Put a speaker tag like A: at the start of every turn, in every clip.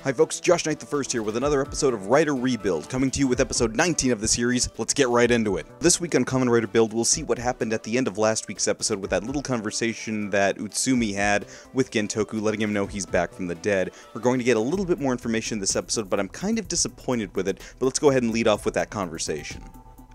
A: Hi folks, Josh Knight the First here with another episode of Writer Rebuild, coming to you with episode 19 of the series. Let's get right into it. This week on Kamen Rider Build, we'll see what happened at the end of last week's episode with that little conversation that Utsumi had with Gentoku, letting him know he's back from the dead. We're going to get a little bit more information this episode, but I'm kind of disappointed with it, but let's go ahead and lead off with that conversation.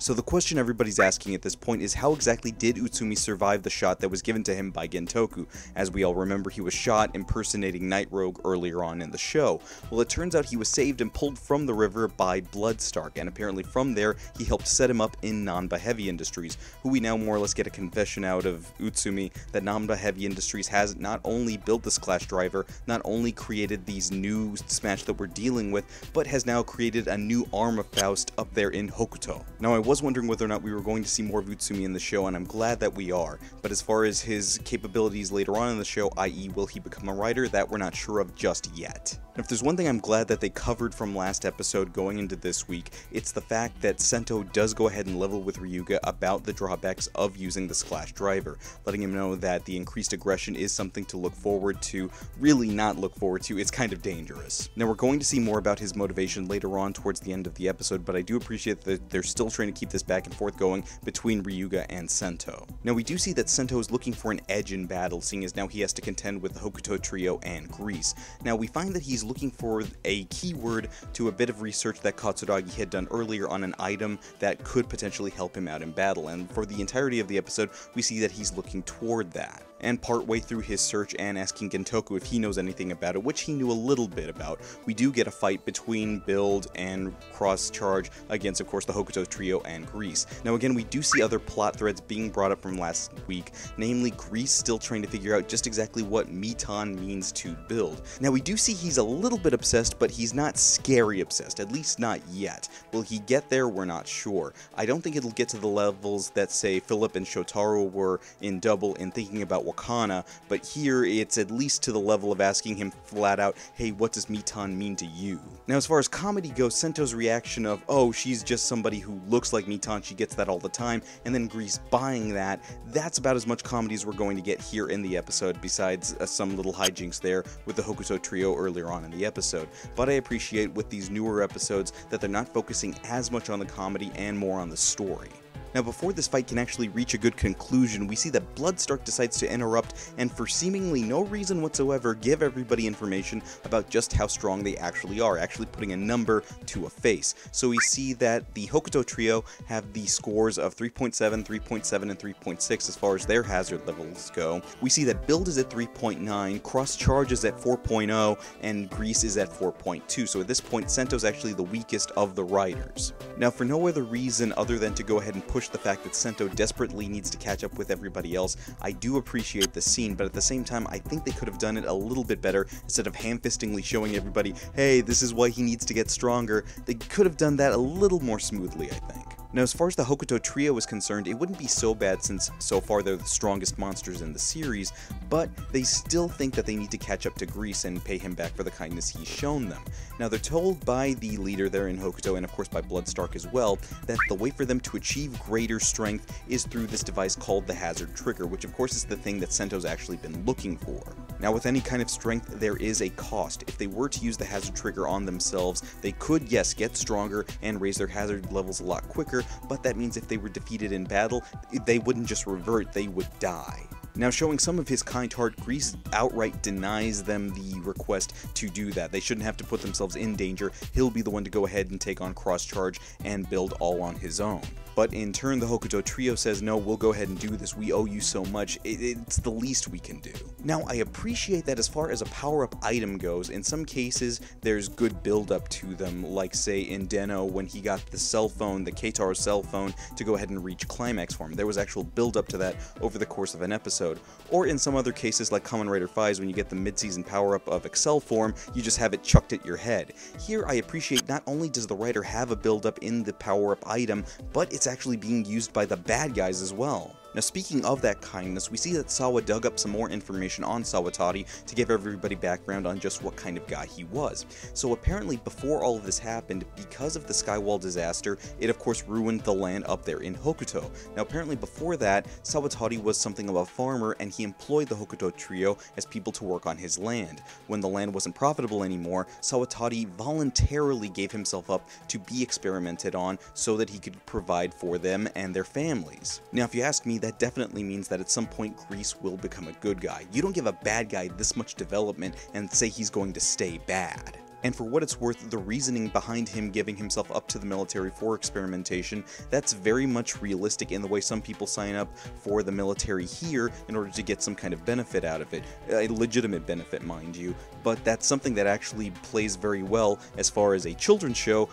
A: So the question everybody's asking at this point is, how exactly did Utsumi survive the shot that was given to him by Gentoku? As we all remember, he was shot impersonating Night Rogue earlier on in the show. Well, it turns out he was saved and pulled from the river by Bloodstark, and apparently from there he helped set him up in Nanba Heavy Industries, who we now more or less get a confession out of Utsumi that Nanba Heavy Industries has not only built the Splash Driver, not only created these new Smash that we're dealing with, but has now created a new arm of Faust up there in Hokuto. Now, I was wondering whether or not we were going to see more of Utsumi in the show, and I'm glad that we are, but as far as his capabilities later on in the show, i.e. will he become a writer, that we're not sure of just yet. And if there's one thing I'm glad that they covered from last episode going into this week, it's the fact that Sento does go ahead and level with Ryuga about the drawbacks of using the Splash Driver, letting him know that the increased aggression is something to look forward to, really not look forward to, it's kind of dangerous. Now we're going to see more about his motivation later on towards the end of the episode, but I do appreciate that they're still trying to keep this back and forth going between Ryuga and Sento. Now we do see that Sento is looking for an edge in battle, seeing as now he has to contend with the Hokuto Trio and Grease. Now we find that he's looking for a keyword to a bit of research that Katsuragi had done earlier on an item that could potentially help him out in battle, and for the entirety of the episode we see that he's looking toward that. And partway through his search and asking Gentoku if he knows anything about it, which he knew a little bit about, we do get a fight between Build and Cross Charge against, of course, the Hokuto Trio and Grease. Now again, we do see other plot threads being brought up from last week, namely Grease still trying to figure out just exactly what Mitan means to Build. Now we do see he's a little bit obsessed, but he's not scary obsessed, at least not yet. Will he get there? We're not sure. I don't think it'll get to the levels that, say, Philip and Shotaro were in Double in thinking about Wakana, but here it's at least to the level of asking him flat out, hey, what does Mitan mean to you? Now as far as comedy goes, Sento's reaction of, oh, she's just somebody who looks like Mitan, she gets that all the time, and then Grease buying that, that's about as much comedy as we're going to get here in the episode, besides some little hijinks there with the Hokuto Trio earlier on in the episode. But I appreciate with these newer episodes that they're not focusing as much on the comedy and more on the story. Now before this fight can actually reach a good conclusion, we see that Bloodstark decides to interrupt and for seemingly no reason whatsoever give everybody information about just how strong they actually are, actually putting a number to a face. So we see that the Hokuto Trio have the scores of 3.7, 3.7, and 3.6 as far as their hazard levels go. We see that Build is at 3.9, Cross Charge is at 4.0, and Grease is at 4.2. So at this point, Sento's actually the weakest of the riders. Now for no other reason other than to go ahead and push the fact that Sento desperately needs to catch up with everybody else, I do appreciate the scene, but at the same time I think they could have done it a little bit better. Instead of ham-fistingly showing everybody, hey, this is why he needs to get stronger, they could have done that a little more smoothly, I think. Now as far as the Hokuto Trio is concerned, it wouldn't be so bad since so far they're the strongest monsters in the series, but they still think that they need to catch up to Grease and pay him back for the kindness he's shown them. Now they're told by the leader there in Hokuto, and of course by Bloodstark as well, that the way for them to achieve greater strength is through this device called the Hazard Trigger, which of course is the thing that Sento's actually been looking for. Now with any kind of strength, there is a cost. If they were to use the Hazard Trigger on themselves, they could, yes, get stronger and raise their hazard levels a lot quicker, but that means if they were defeated in battle, they wouldn't just revert, they would die. Now showing some of his kind heart, Grease outright denies them the request to do that. They shouldn't have to put themselves in danger. He'll be the one to go ahead and take on Cross Charge and Build all on his own. But in turn, the Hokuto Trio says, no, we'll go ahead and do this. We owe you so much. It's the least we can do. Now, I appreciate that as far as a power-up item goes, in some cases, there's good build-up to them, like, say, in Deno, when he got the cell phone, the Keitaro cell phone, to go ahead and reach climax form. There was actual build-up to that over the course of an episode. Or in some other cases, like Kamen Rider Phi's, when you get the mid-season power-up of Excel form, you just have it chucked at your head. Here, I appreciate not only does the writer have a build-up in the power-up item, but it's actually being used by the bad guys as well. Now speaking of that kindness, we see that Sawa dug up some more information on Sawatari to give everybody background on just what kind of guy he was. So apparently before all of this happened, because of the Skywall disaster, it of course ruined the land up there in Hokuto. Now apparently before that, Sawatari was something of a farmer and he employed the Hokuto trio as people to work on his land. When the land wasn't profitable anymore, Sawatari voluntarily gave himself up to be experimented on so that he could provide for them and their families. Now if you ask me, that definitely means that at some point Grease will become a good guy. You don't give a bad guy this much development and say he's going to stay bad. And for what it's worth, the reasoning behind him giving himself up to the military for experimentation, that's very much realistic in the way some people sign up for the military here in order to get some kind of benefit out of it. A legitimate benefit, mind you, but that's something that actually plays very well as far as a children's show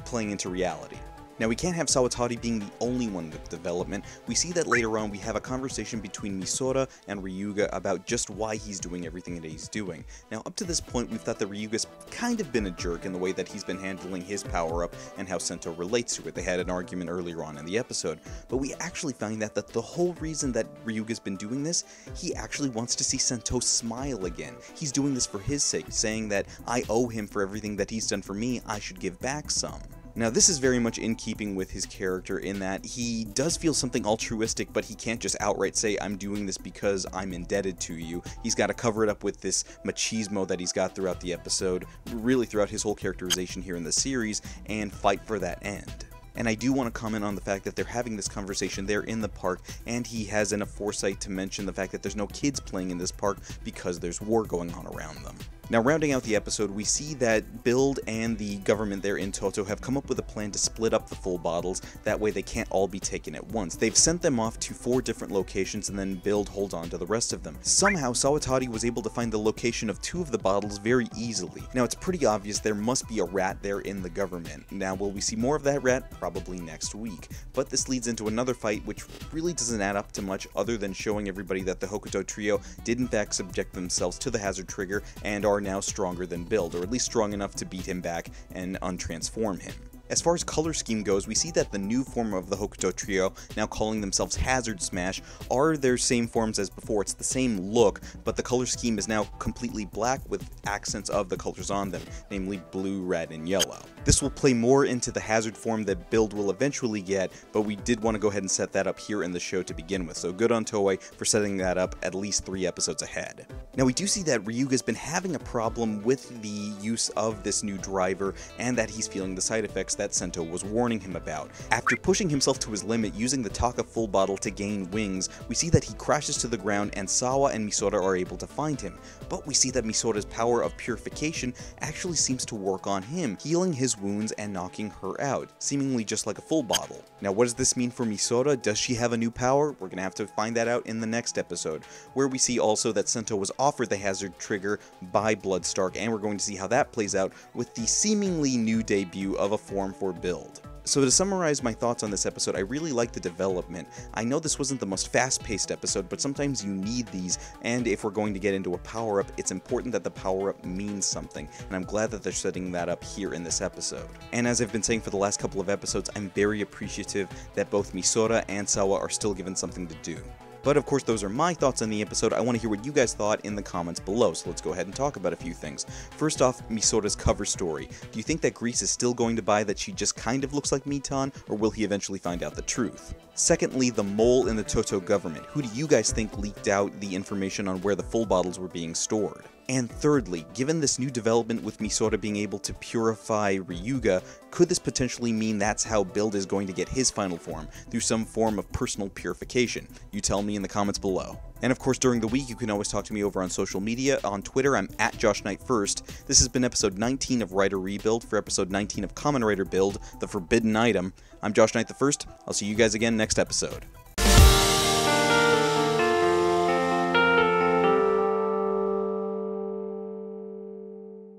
A: playing into reality. Now we can't have Sawatari being the only one with development. We see that later on we have a conversation between Misora and Ryuga about just why he's doing everything that he's doing. Now up to this point we've thought that Ryuga's kind of been a jerk in the way that he's been handling his power-up and how Sento relates to it. They had an argument earlier on in the episode, but we actually find that the whole reason that Ryuga's been doing this, he actually wants to see Sento smile again. He's doing this for his sake, saying that I owe him for everything that he's done for me, I should give back some. Now this is very much in keeping with his character in that he does feel something altruistic, but he can't just outright say, I'm doing this because I'm indebted to you. He's got to cover it up with this machismo that he's got throughout the episode, really throughout his whole characterization here in the series, and fight for that end. And I do want to comment on the fact that they're having this conversation there in the park, and he has enough foresight to mention the fact that there's no kids playing in this park because there's war going on around them. Now, rounding out the episode, we see that Build and the government there in Touto have come up with a plan to split up the full bottles, that way they can't all be taken at once. They've sent them off to 4 different locations and then Build holds on to the rest of them. Somehow, Sawatari was able to find the location of 2 of the bottles very easily. Now, it's pretty obvious there must be a rat there in the government. Now, will we see more of that rat? Probably next week. But this leads into another fight which really doesn't add up to much other than showing everybody that the Hokuto trio did in fact subject themselves to the hazard trigger and are now stronger than Build, or at least strong enough to beat him back and untransform him. As far as color scheme goes, we see that the new form of the Hokuto trio, now calling themselves Hazard Smash, are their same forms as before. It's the same look, but the color scheme is now completely black with accents of the colors on them, namely blue, red, and yellow. This will play more into the Hazard form that Build will eventually get, but we did want to go ahead and set that up here in the show to begin with, so good on Toei for setting that up at least 3 episodes ahead. Now we do see that Ryuga's been having a problem with the use of this new driver, and that he's feeling the side effects that Sento was warning him about. After pushing himself to his limit using the Taka full bottle to gain wings, we see that he crashes to the ground and Sawa and Misora are able to find him. But we see that Misora's power of purification actually seems to work on him, healing his wounds and knocking her out, seemingly just like a full bottle. Now what does this mean for Misora? Does she have a new power? We're gonna have to find that out in the next episode, where we see also that Sento was offered the hazard trigger by Bloodstark, and we're going to see how that plays out with the seemingly new debut of a form for Build. So to summarize my thoughts on this episode, I really like the development. I know this wasn't the most fast-paced episode, but sometimes you need these, and if we're going to get into a power-up, it's important that the power-up means something, and I'm glad that they're setting that up here in this episode. And as I've been saying for the last couple of episodes, I'm very appreciative that both Misora and Sawa are still given something to do. But of course, those are my thoughts on the episode. I want to hear what you guys thought in the comments below, so let's go ahead and talk about a few things. First off, Misora's cover story. Do you think that Grease is still going to buy that she just kind of looks like Mitan, or will he eventually find out the truth? Secondly, the mole in the Touto government. Who do you guys think leaked out the information on where the full bottles were being stored? And thirdly, given this new development with Misora being able to purify Ryuga, could this potentially mean that's how Build is going to get his final form, through some form of personal purification? You tell me in the comments below. And of course, during the week, you can always talk to me over on social media. On Twitter, I'm at JoshKnight1st. This has been episode 19 of Writer Rebuild. For episode 19 of Kamen Rider Build, The Forbidden Item, I'm Josh Knight the First. I'll see you guys again next episode.